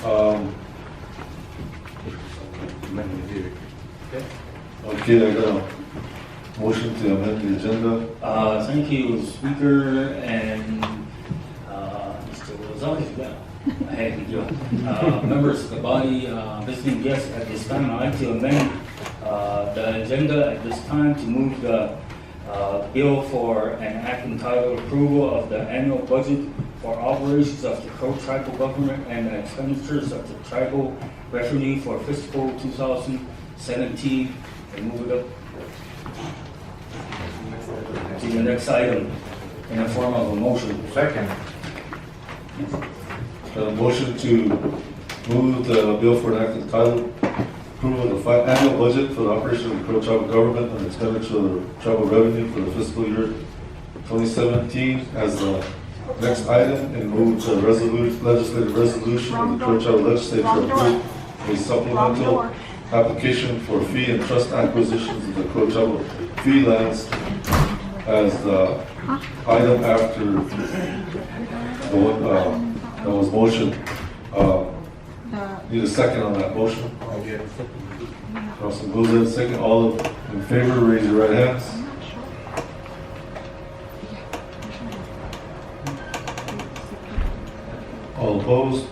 Okay, I got a motion to amend the agenda. Thank you, Speaker and Mr. Rosales. Yeah, I had you. Members of the body, visiting guests at this time, I'd like to amend the agenda at this time to move the bill for an act entitled approval of the annual budget for operations of the Crow tribal government and the expenditures of the tribal revenue for fiscal 2017, and move it up to the next item in the form of a motion. Second. A motion to move the bill for an act entitled approval of the annual budget for the operation of the Crow tribal government and expenditure of the tribal revenue for the fiscal year 2017 as the next item, and move the legislative resolution of the Crow tribal legislature approve a supplemental application for fee and trust acquisitions of the Crow tribal fee lands as the item after the one that was motion. Need a second on that motion? I did. Councilman Goza, second. All in favor, raise your right hands. All opposed?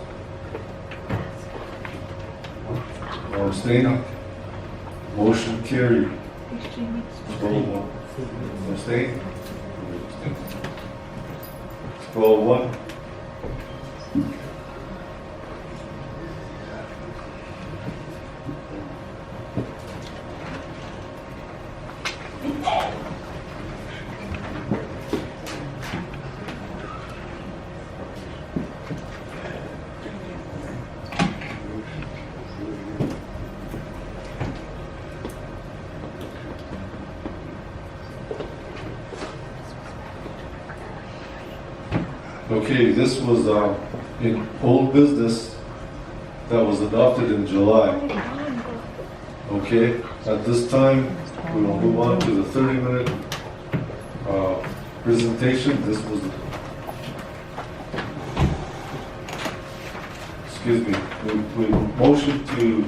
All abstaining? Motion carried. Scroll one. Abstain? Scroll one. Okay, this was in old business that was adopted in July. Okay, at this time, we will move on to the 30-minute presentation. This was, excuse me, we motioned to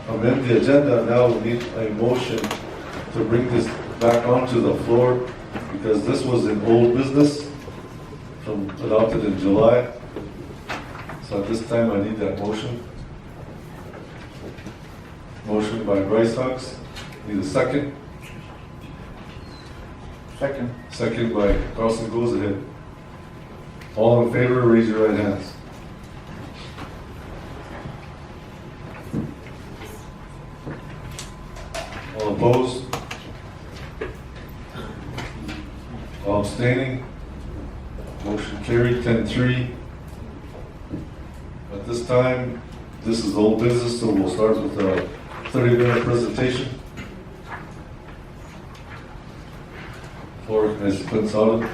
amend the agenda. Now we need a motion to bring this back onto the floor because this was in old business from adopted in July. So at this time, I need that motion. Motion by Bryce Hawks. Need a second. Second. Second by Carlson Goes Ahead. All in favor, raise your right hands. All opposed? All abstaining? Motion carried, 10-3. At this time, this is old business, so we'll start with a 30-minute presentation. Floor is solid. All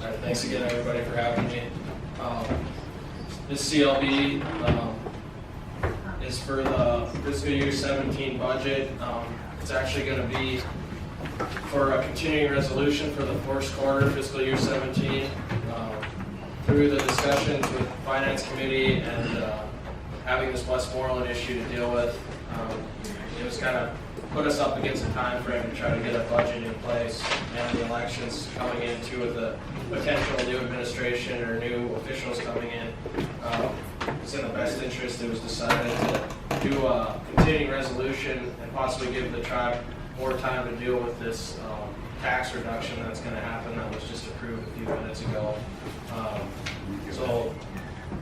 right, thanks again, everybody, for having me. This CLB is for the fiscal year 17 budget. It's actually going to be for a continuing resolution for the first quarter fiscal year 17. Through the discussions with Finance Committee and having this Westmoreland issue to deal with, it was kind of put us up against a time frame to try to get a budget in place, and the elections coming in too with the potential new administration or new officials coming in. It's in the best interest. It was decided to do a continuing resolution and possibly give the tribe more time to deal with this tax reduction that's going to happen that was just approved a few minutes ago. So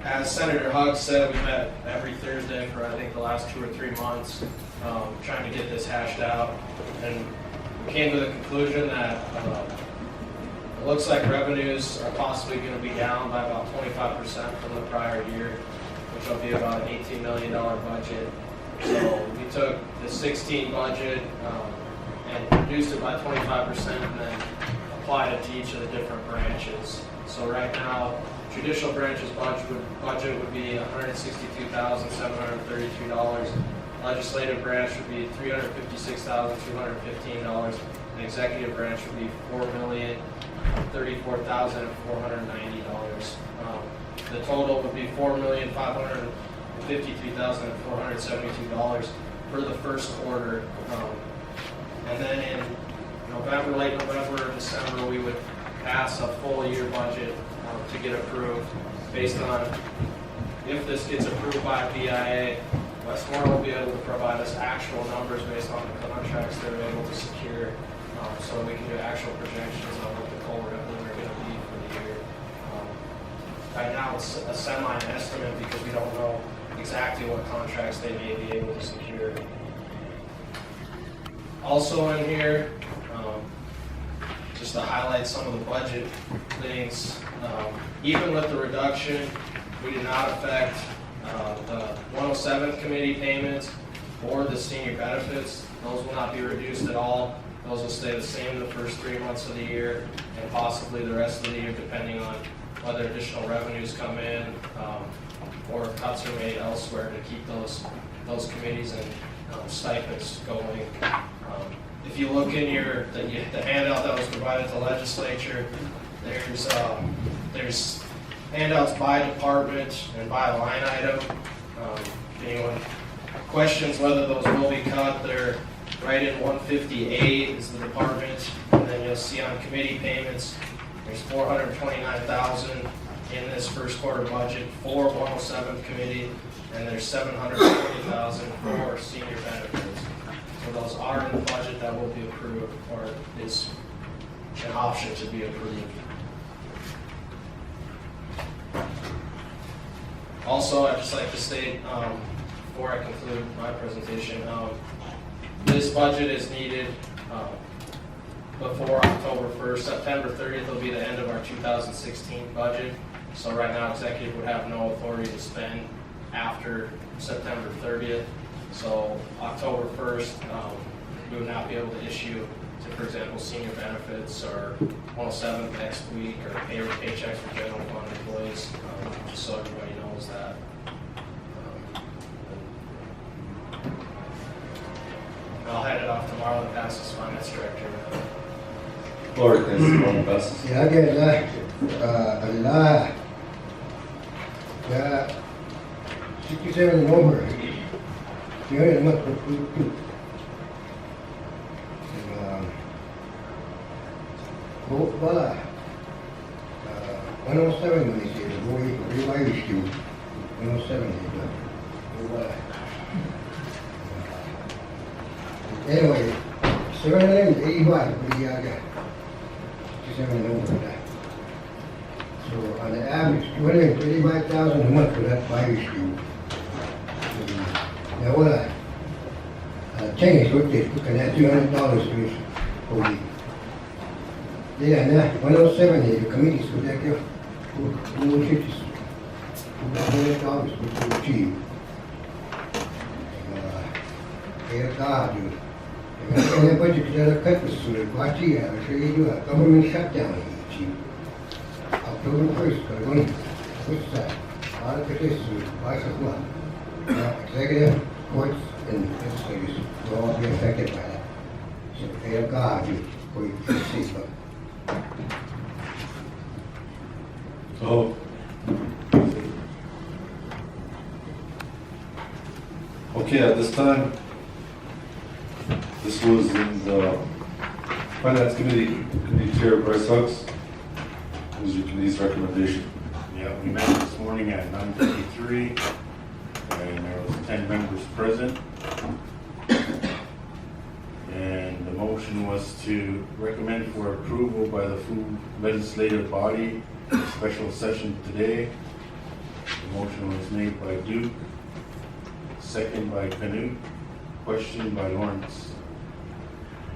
as Senator Huggs said, we met every Thursday for I think the last 2 or 3 months trying to get this hashed out, and we came to the conclusion that it looks like revenues are possibly going to be down by about 25% from the prior year, which will be about an $18 million budget. So we took the 16 budget and reduced it by 25% and then applied it to each of the different branches. So right now, traditional branches budget would be $162,732. Legislative branch would be $356,215. And executive branch would be $4,034,490. The the total would be $4,553,472 for the first quarter. And then in November, late November, December, we would pass a full year budget to get approved based on, if this gets approved by BIA, Westmore will be able to provide us actual numbers based on the contracts they're able to secure, so we can do actual projections on what the coal revenue are going to be for the year. Right now, it's a semi-estimate because we don't know exactly what contracts they may be able to secure. Also in here, just to highlight some of the budget things, even with the reduction, we did not affect the 107th committee payments or the senior benefits. Those will not be reduced at all. Those will stay the same the first 3 months of the year and possibly the rest of the year, depending on whether additional revenues come in or if cuts are made elsewhere to keep those committees and stipends going. If you look in the handout that was provided to the legislature, there's handouts by department and by line item. If anyone questions whether those will be cut, they're right in 158 is the department, and then you'll see on committee payments, there's $429,000 in this first quarter budget for 107th committee, and there's $720,000 for senior benefits. So those are in the budget that will be approved, or is an option to be approved. Also, I'd just like to state, before I conclude my presentation, this budget is needed before October 1st. September 30th will be the end of our 2016 budget. So right now, executive would have no authority to spend after September 30th. So October 1st, we would not be able to issue, for example, senior benefits or 107 next week, or paychecks for general fund employees, just so everybody knows that. I'll hand it off to Marlon Passes, Finance Director. Lord, thanks for all the best. Ya que Allah, ya 67 number. You know what? Well, 107 when they say the boy revised you. 107 anyway, 785 pretty got 67 number that. So on the average, 235,000 a month for that 5 issue. Now what change what they took and that $200 to us a week. Yeah, and that 107 the committees for that $250 which we achieve. And that budget that cut was so that last year, I'm sure you do a government shutdown each year. October 1st, but what's that? All of this is last of month. Executive, courts, and legislators will all be affected by that. So pray to God for you to see. So, okay, at this time, this was in the Finance Committee Chair Bryce Huggs. What was your committee's recommendation? Yeah, we met this morning at 9:53, and there was 10 members present. And the motion was to recommend for approval by the full legislative body, a special session today. The motion was made by Duke, second by Canute, question by Lawrence.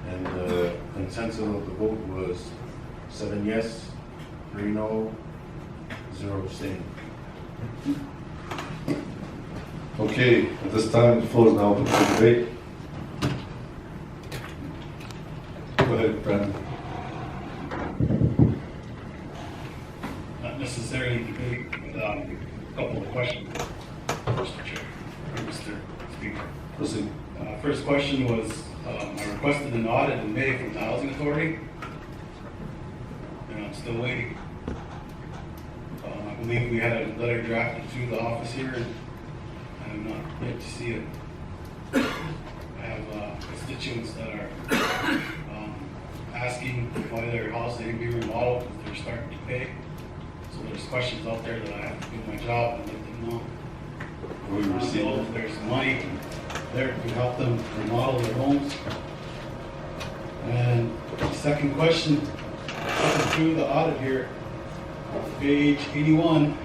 And the consensus of the vote was 7 yes, 3 no, 0 abstain. Okay, at this time, the floor is now open for debate. Go ahead, Brandon. Not necessarily debate, but a couple of questions, Mr. Chair, or Mr. Speaker. Proceed. First question was, I requested an audit in May from the Housing Authority, and I'm still waiting. I believe we had a letter drafted through the office here, and I'm not yet to see it. I have constituents that are asking why their house didn't be remodeled because they're starting to pay. So there's questions out there that I have to do my job and let them know. We received So if there's money there to help them remodel their homes. And the second question, looking through the audit here, page 81,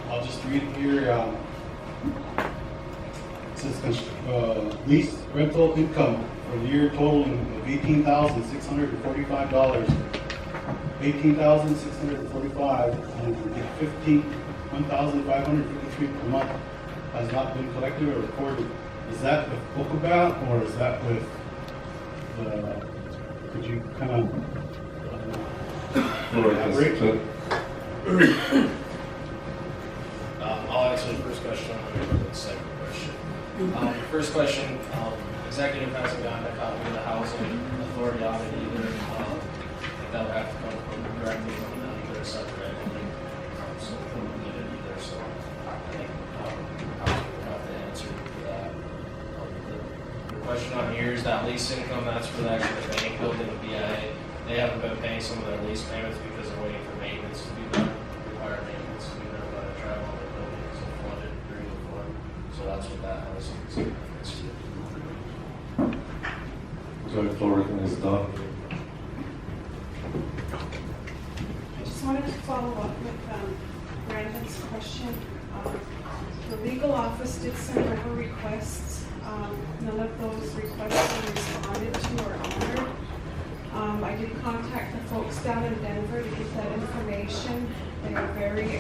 I'll just read it here. It says lease rental income for the year totaling of $18,645. $18,645 and $1,553 per month has not been collected or recorded. Is that with Bokobat or is that with the? Could you kind of elaborate? I'll answer the first question, and then the second question. First question, executive hasn't gotten a copy of the housing authority audit either. That would have to come from directly from them, they're separate, so we don't need it either, so I think housing would have to answer for that. The question on here is that lease income, that's for the actual bank building, the BIA. They haven't been paying some of their lease payments because they're waiting for maintenance to be done, required maintenance to be done by the tribe on their buildings and flooded during the flood. So that's what that housing is. joint floor working is done. I just wanted to follow up with Brandon's question. The legal office did send over requests. None of those requests were responded to or honored. I did contact the folks down in Denver to get that information. They are very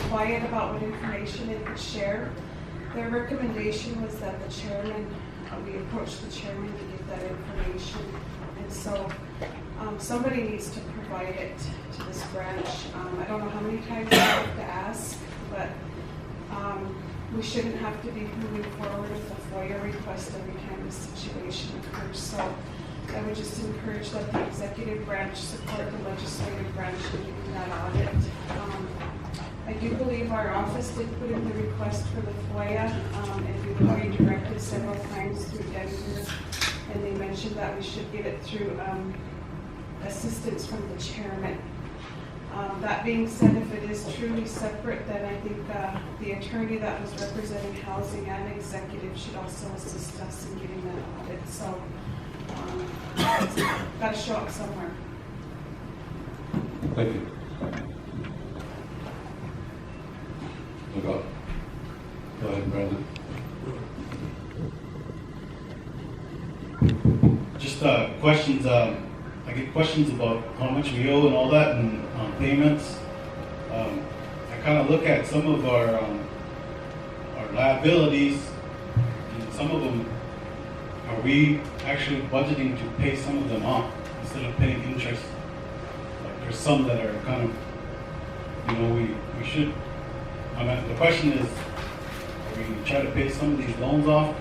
quiet about what information they could share. Their recommendation was that the chairman, we approached the chairman to get that information. And so somebody needs to provide it to this branch. I don't know how many times I have to ask, but we shouldn't have to be moving forward with a FOIA request every time this situation occurs. So I would just encourage that the executive branch support the legislative branch in getting that audit. I do believe our office did put in the request for the FOIA, and we were redirected several times through Denver, and they mentioned that we should get it through assistance from the chairman. That being said, if it is truly separate, then I think the attorney that was representing housing and executive should also assist us in getting that audit. So it's got to show up somewhere. Thank you. Look up. Go ahead, Brandon. Just questions. I get questions about how much we owe and all that, and payments. I kind of look at some of our liabilities, and some of them, are we actually budgeting to pay some of them off instead of paying interest? Like there's some that are kind of, we should. The question is, are we trying to pay some of these loans off?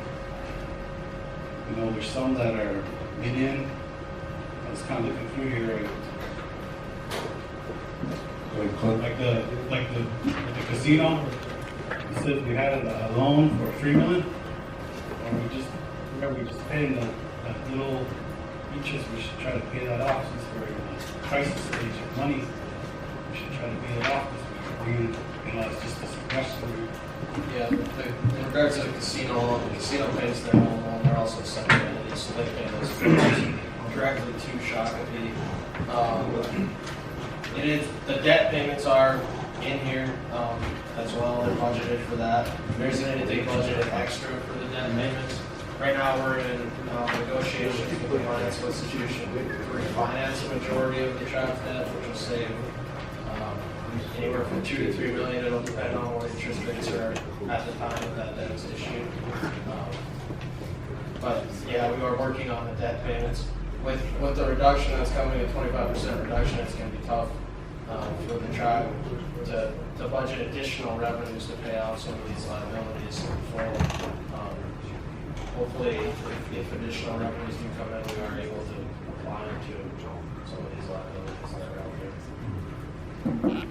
There's some that are in. I was kind of looking through here, like the casino. It says we had a loan for $3 million, or we just paying that little interest. We should try to pay that off since we're in a crisis stage of money. We should try to pay it off. It's just a suggestion. Yeah, in regards to the casino pays their own loan, they're also separate entities, so they pay those directly to Shakopee. The debt payments are in here as well, they're budgeted for that. There isn't anything budgeted extra for the debt payments. Right now, we're in negotiations with the financial institution to refinance the majority of the trapped debt, which will save anywhere from $2 to $3 million. It'll depend on what interest rates are at the time that debt is issued. But yeah, we are working on the debt payments. With the reduction that's coming, a 25% reduction, it's going to be tough for the tribe to budget additional revenues to pay off some of these liabilities in full. Hopefully, if additional revenues do come in, we are able to apply them to. some of these liabilities that are out there.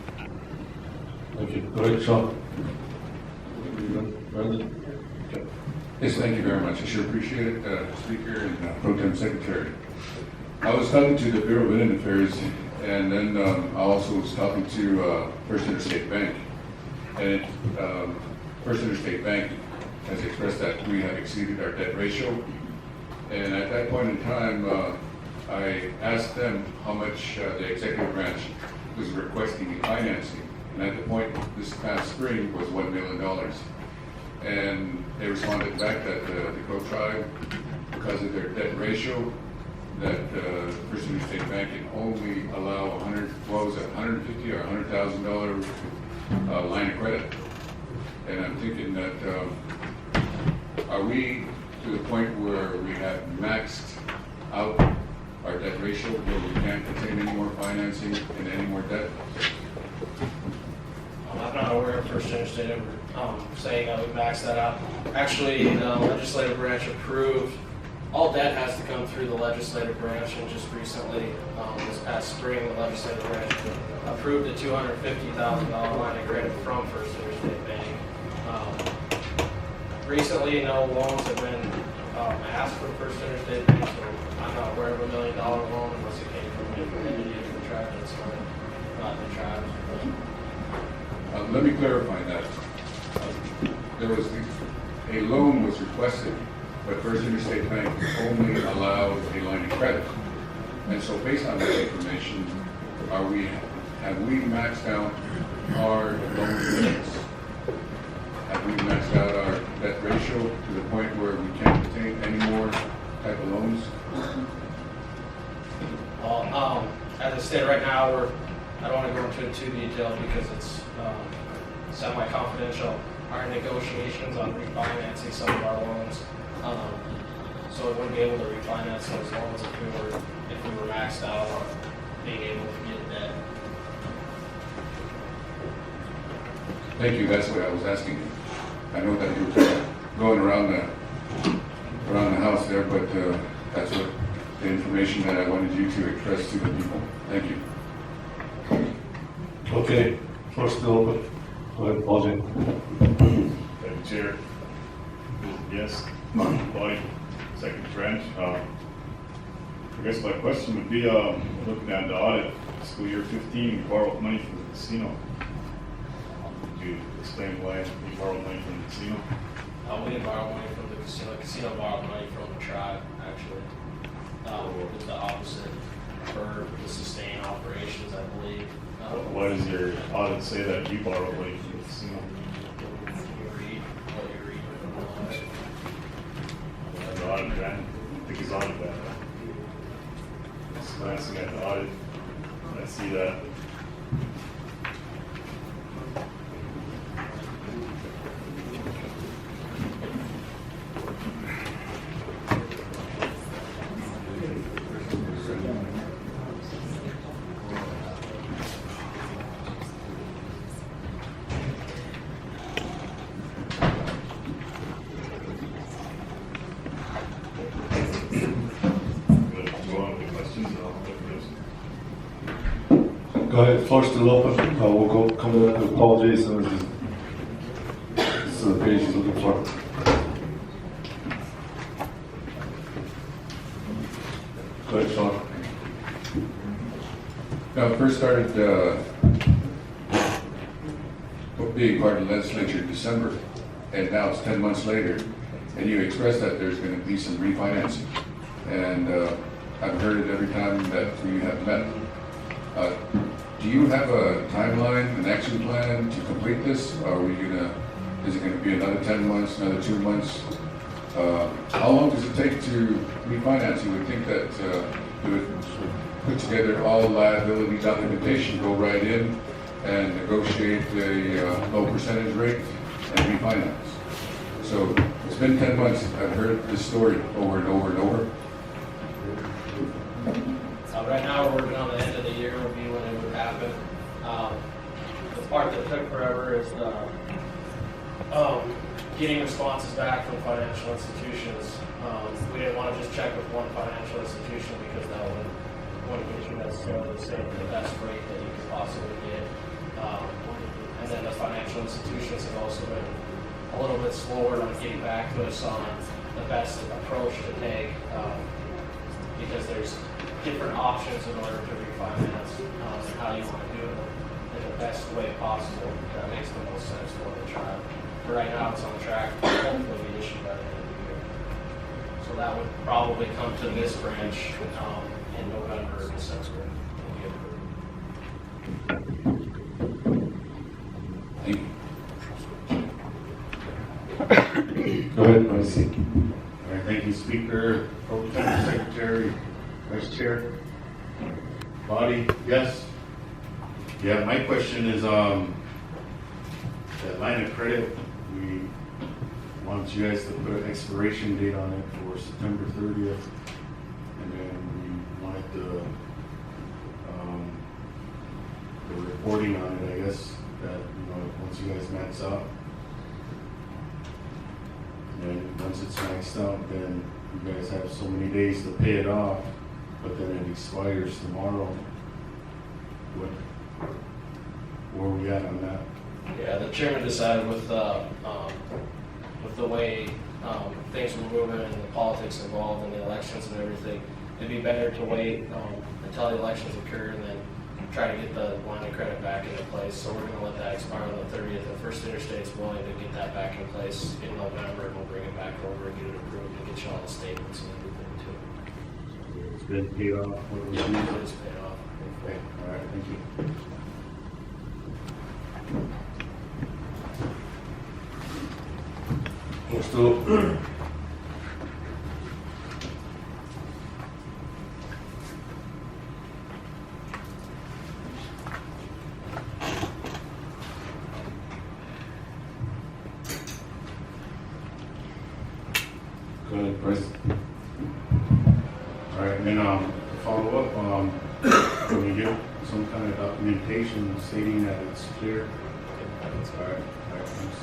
Thank you. Go ahead, Sean. Brandon? Okay. Yes, thank you very much. I sure appreciate it, Speaker and Pro Tem Secretary. I was talking to the Bureau of Indian Affairs, and then I also was talking to First Interstate Bank. And First Interstate Bank has expressed that we have exceeded our debt ratio. And at that point in time, I asked them how much the executive branch was requesting in financing. And at the point this past spring was $1 million. And they responded back that the Crow tribe, because of their debt ratio, that First Interstate Bank can only allow $150,000 or $100,000 line of credit. And I'm thinking that, are we to the point where we have maxed out our debt ratio, where we can't contain any more financing and any more debt? I'm not aware of First Interstate ever saying that we maxed that out. Actually, the legislative branch approved, all debt has to come through the legislative branch, and just recently, this past spring, the legislative branch approved a $250,000 line of credit from First Interstate Bank. Recently, no loans have been asked from First Interstate Bank, so I'm not aware of $1 million loan unless it came from an entity of the tribe that's not the tribe. Let me clarify that. There was a loan was requested, but First Interstate Bank only allowed a line of credit. And so based on that information, have we maxed out our loan limits? Have we maxed out our debt ratio to the point where we can't contain any more type of loans? Well, as I said, right now, I don't want to go into it too detailed because it's semi-confidential. Our negotiations on refinancing some of our loans, so we wouldn't be able to refinance those loans if we were maxed out on being able to get debt. Thank you, that's what I was asking you. I know that you were going around the house there, but that's what the information that I wanted you to express to the people. Thank you. Okay, floor's still open. Go ahead, Paul J. Thank you, Chair. Yes, body, second branch. I guess my question would be, looking at the audit, fiscal year 15, you borrowed money from the casino. Could you explain why you borrowed money from the casino? We didn't borrow money from the casino. The casino borrowed money from the tribe, actually. It was the opposite for the sustained operations, I believe. Why does your audit say that you borrowed money from the casino? You read what you read from the audit. The audit grant, I think he's audited that. Just glancing at the audit, I see that. Go ahead, floor's still open. We'll come in with Paul J. as soon as this is the page he's looking for. Go ahead, Sean. Now, I first started being part of the legislature in December, and now it's 10 months later, and you expressed that there's going to be some refinancing. And I've heard it every time that we have met. Do you have a timeline, an action plan to complete this? Is it going to be another 10 months, another 2 months? How long does it take to refinance? You would think that you would put together all liability documentation, go right in and negotiate a low percentage rate and refinance. So it's been 10 months. I've heard this story over and over and over. Right now, we're working on the end of the year review when it would happen. The part that took forever is getting responses back from financial institutions. We didn't want to just check with one financial institution because that would wouldn't get you necessarily the same, the best rate that you could possibly get. And then the financial institutions have also been a little bit slower on getting back to us on the best approach to take, because there's different options in order to refinance, and how you want to do it in the best way possible that makes the most sense for the child. For right now, it's on track to hopefully be issued by the end of the year. So that would probably come to this branch in November or December. Thank you. Go ahead, Marcy. All right, thank you, Speaker, Pro Tem Secretary, Vice Chair. Body, yes? Yeah, my question is, that line of credit, we want you guys to put an expiration date on it for September 30th. And then we wanted the reporting on it, I guess, that, once you guys max out. And once it's maxed out, then you guys have so many days to pay it off, but then it expires tomorrow. Where are we at on that? Yeah, the chairman decided with the way things were moving and the politics involved and the elections and everything, it'd be better to wait until the elections occur and then try to get the line of credit back into place. So we're going to let that expire on the 30th. And First Interstate's willing to get that back in place in November, and we'll bring it back over and get it approved and get you all the statements and everything too. It's been paid off. What do we Yeah, do? it's paid off. Okay, all right, thank you. We're still. Go ahead, Bryce. All right, and then follow up, when we get some kind of documentation stating that it's clear. All right, thanks.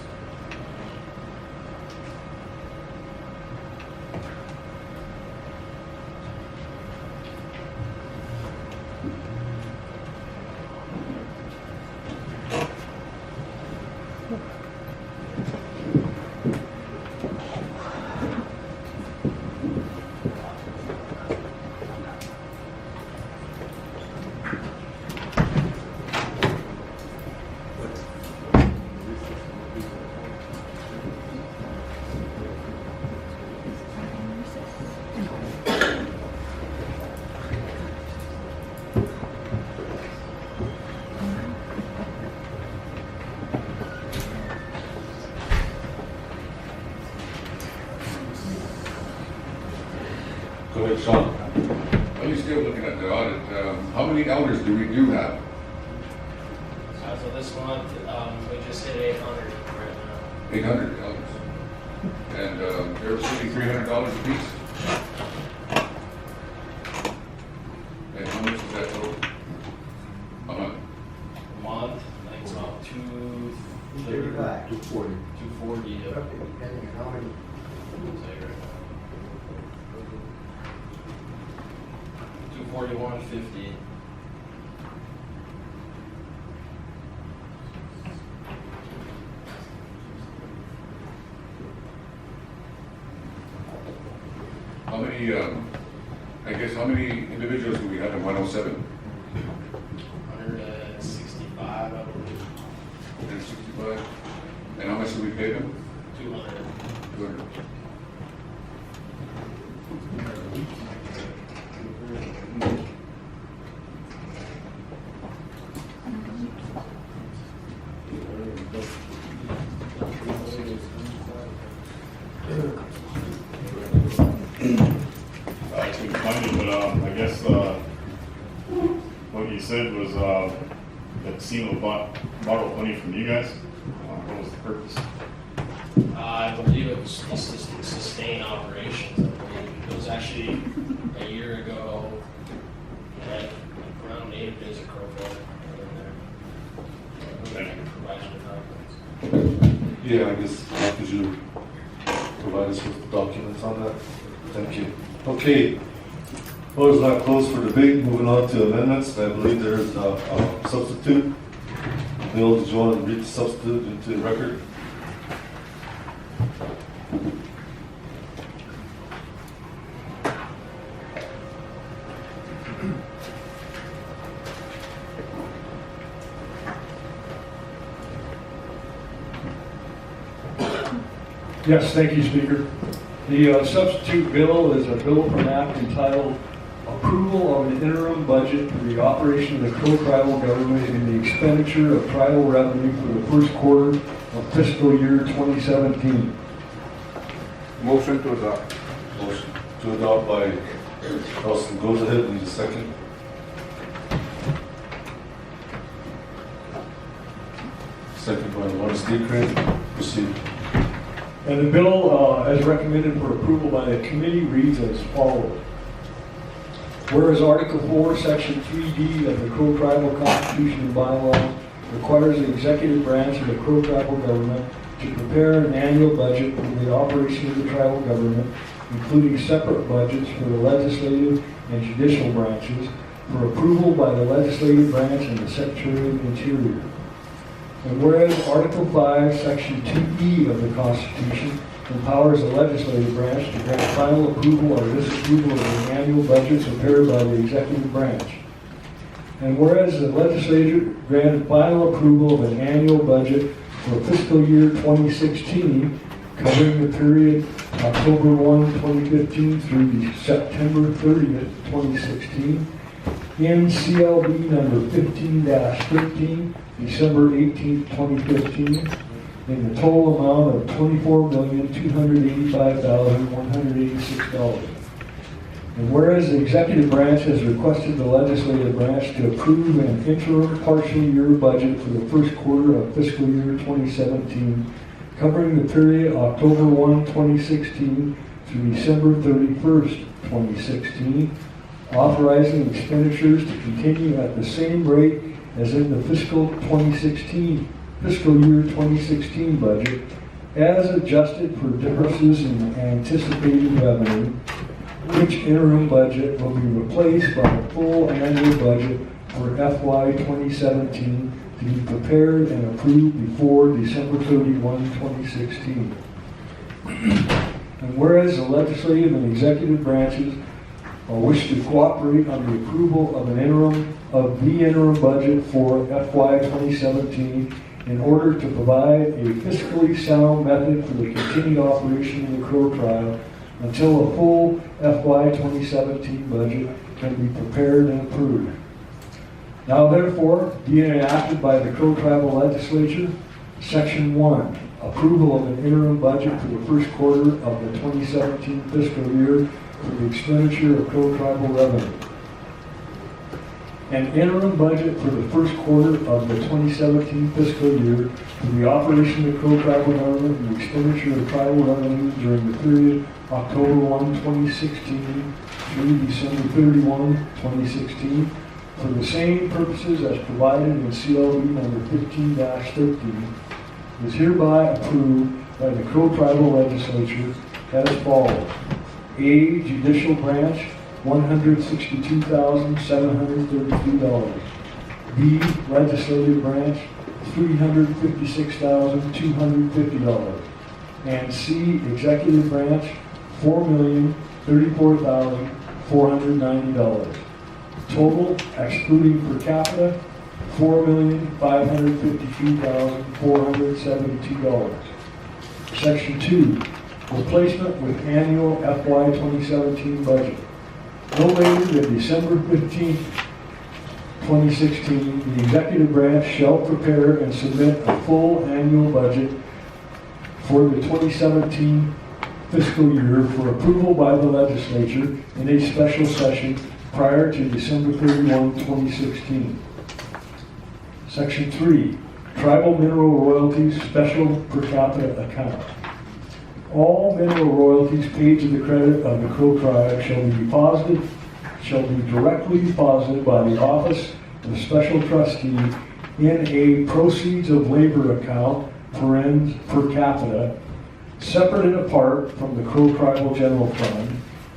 Go ahead, Sean. While you're still looking at the audit, how many elders do we do have? So this month, we just hit 800 right now. 800 elders. And they're receiving $300 a piece. And how much is that total? A month? A month, I think it's about 230, 35. 240, yeah. Depending on how many. Say right now. 241.50. How many, how many individuals do we have in 107? 165, I believe. 165? And how much do we pay them? 200. 200. I couldn't find it, but I guess what you said was that casino borrowed money from you guys. What was the purpose? I believe it was just to sustain operations. I believe it was actually a year ago. We had around 8 days of crow water in there. Thank you. Provided the documents. Yeah, I guess, could you provide us with documents on that? Thank you. Okay, Floor is now closed for debate. Moving on to amendments. I believe there is a substitute. Bill, did you want to read the substitute into the record? Yes, thank you, Speaker. The substitute bill is a bill from Act entitled Approval of an Interim Budget for the Operation of the Crow Tribal Government and the Expenditure of Tribal Revenue for the First Quarter of Fiscal Year 2017. Motion to adopt. Motion to adopt by Carlson. Goes ahead, need a second. Second by Lawrence Decran. Proceed. And the bill, as recommended for approval by the committee, reads as follows. Whereas Article 4, Section 3D of the Crow Tribal Constitution and Bylaws requires the executive branch of the Crow Tribal Government to prepare an annual budget for the operation of the tribal government, including separate budgets for the legislative and judicial branches, for approval by the legislative branch and the Secretary of the Interior. And whereas Article 5, Section 2E of the Constitution empowers the legislative branch to grant final approval or disapproval of the annual budget prepared by the executive branch. And whereas the legislature granted final approval of an annual budget for fiscal year 2016, covering the period October 1, 2015 through September 30th, 2016, in CLB number 15-13, December 18, 2015, in the total amount of $24,285,186. And whereas the executive branch has requested the legislative branch to approve an interim partial year budget for the first quarter of fiscal year 2017, covering the period October 1, 2016 through December 31st, 2016, authorizing expenditures to continue at the same rate as in the fiscal year 2016 budget, as adjusted for differences in anticipated revenue, which interim budget will be replaced by a full annual budget for FY 2017 to be prepared and approved before December 31, 2016. And whereas the legislative and executive branches wish to cooperate on the approval of the interim budget for FY 2017 in order to provide a fiscally sound method for the continued operation of the Crow Tribe until a full FY 2017 budget can be prepared and approved. Now therefore, be it enacted by the Crow Tribal Legislature, Section 1, approval of an interim budget for the first quarter of the 2017 fiscal year for the expenditure of Crow Tribal revenue. An interim budget for the first quarter of the 2017 fiscal year for the operation of the Crow Tribal government and the expenditure of tribal revenue during the period October 1, 2016 through December 31, 2016 for the same purposes as provided in CLB number 15-13 is hereby approved by the Crow Tribal Legislature as follows. A, Judicial Branch, $162,733. B, Legislative Branch, $356,250. And C, Executive Branch, $4,034,490. Total, excluding per capita, $4,552,472. Section 2, replacement with annual FY 2017 budget. No later than December 15, 2016, the executive branch shall prepare and submit a full annual budget for the 2017 fiscal year for approval by the legislature in a special session prior to December 31, 2016. Section 3, Tribal Mineral Royalties Special Per Capita Account. All mineral royalties paid to the credit of the Crow Tribe shall be directly deposited by the Office of the Special Trustee in a proceeds of labor account, per capita, separate and apart from the Crow Tribal General Fund,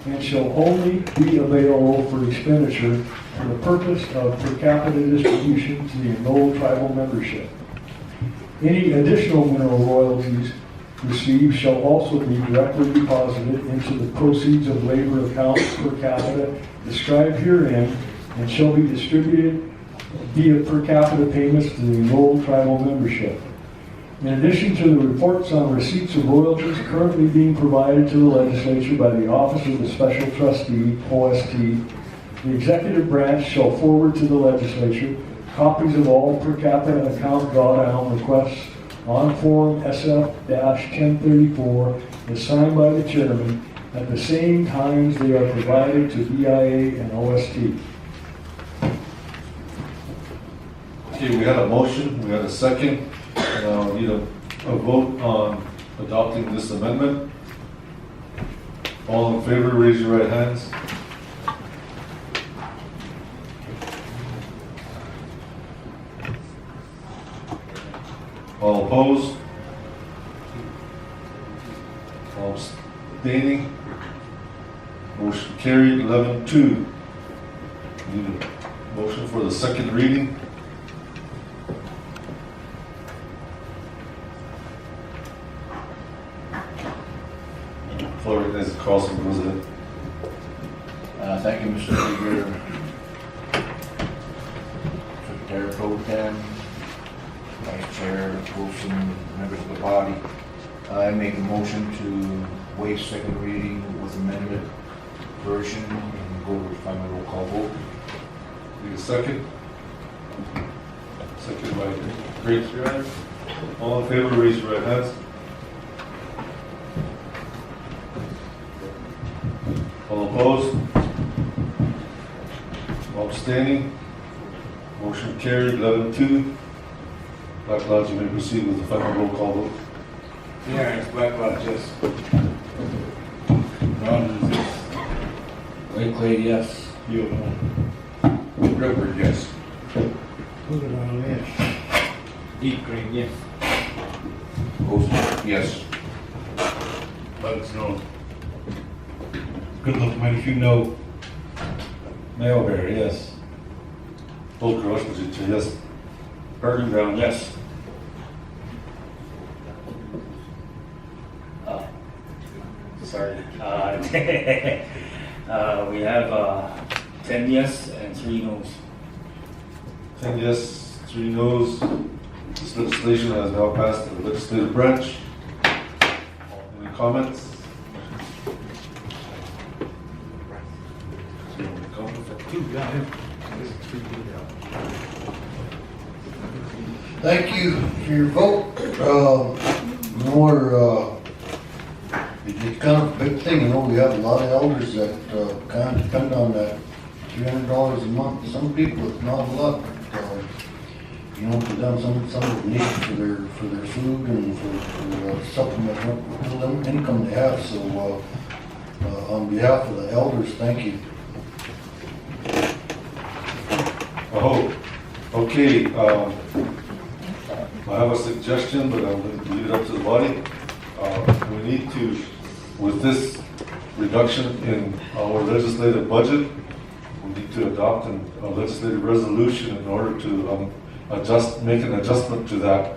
and shall only be available for expenditure for the purpose of per capita distribution to the enrolled tribal membership. Any additional mineral royalties received shall also be directly deposited into the proceeds of labor accounts per capita described herein and shall be distributed via per capita payments to the enrolled tribal membership. In addition to the reports on receipts of royalties currently being provided to the legislature by the Office of the Special Trustee, OST, the executive branch shall forward to the legislature copies of all per capita account drawdown requests on Form SF-1034 as signed by the chairman at the same times they are provided to EIA and OST. Okay, we had a motion, we had a second. Now we need a vote on adopting this amendment. All in favor, raise your right hands. All opposed? All abstaining? Motion carried, 11-2. Need a motion for the second reading. Floor recognizes Carlson, President. Thank you, Mr. Speaker. Secretary Pro Tem, Vice Chair Wilson, members of the body. I make a motion to waive second reading with amended version and go with final roll call vote. Need a second? Second by Great. All in favor, raise your right hands. All opposed? All abstaining? Motion carried, 11-2. Black Lodge, you may proceed with the final roll call vote. Yeah, it's Black Lodge, yes. Ron, yes. Ray Clay, yes. Gilbert, yes. Deep Green, yes. Olson, yes. Bugs, no. Good luck, might if you know. Mailberry, yes. Holker, Washington, yes. Bergen Brown, yes. Sorry. We have 10 yes and 3 no's. 10 yes, 3 no's. This legislation has now passed the legislative branch. Any comments? Thank you for your vote. It's kind of a big thing, you know, we have a lot of elders that kind of depend on that $300 a month. Some people, it's not a lot, you know, for them, some of the needs for their food and for supplement what income they have. So on behalf of the elders, thank you. Oh, okay. I have a suggestion, but I'm going to leave it up to the body. We need to, with this reduction in our legislative budget, we need to adopt a legislative resolution in order to make an adjustment to that.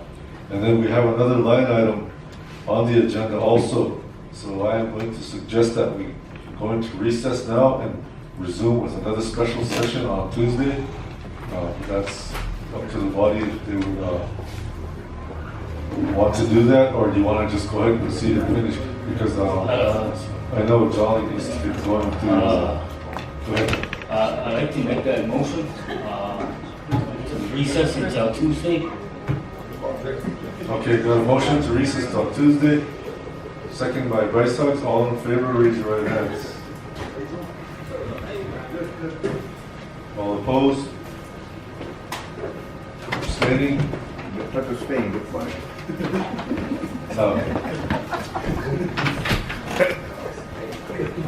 And then we have another line item on the agenda also. So I am going to suggest that we go into recess now and resume with another special session on Tuesday. That's up to the body if they would want to do that, or do you want to just go ahead and proceed and finish? Because I know Jolly needs to get going too. Go ahead. I'd like to make that motion to recess until Tuesday. Okay, got a motion to recess till Tuesday. Second by Bryce Huggs. All in favor, raise your right hands. All opposed? Abstaining? Took a Spain, good fun.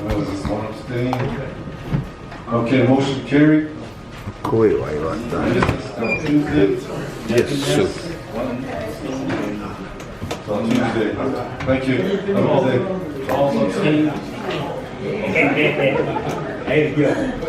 Was this one abstaining? Okay, motion carried. Cool, why you want Tuesday. Yes, sir. Till Tuesday. Thank you. Have a good day. All abstaining. There you go.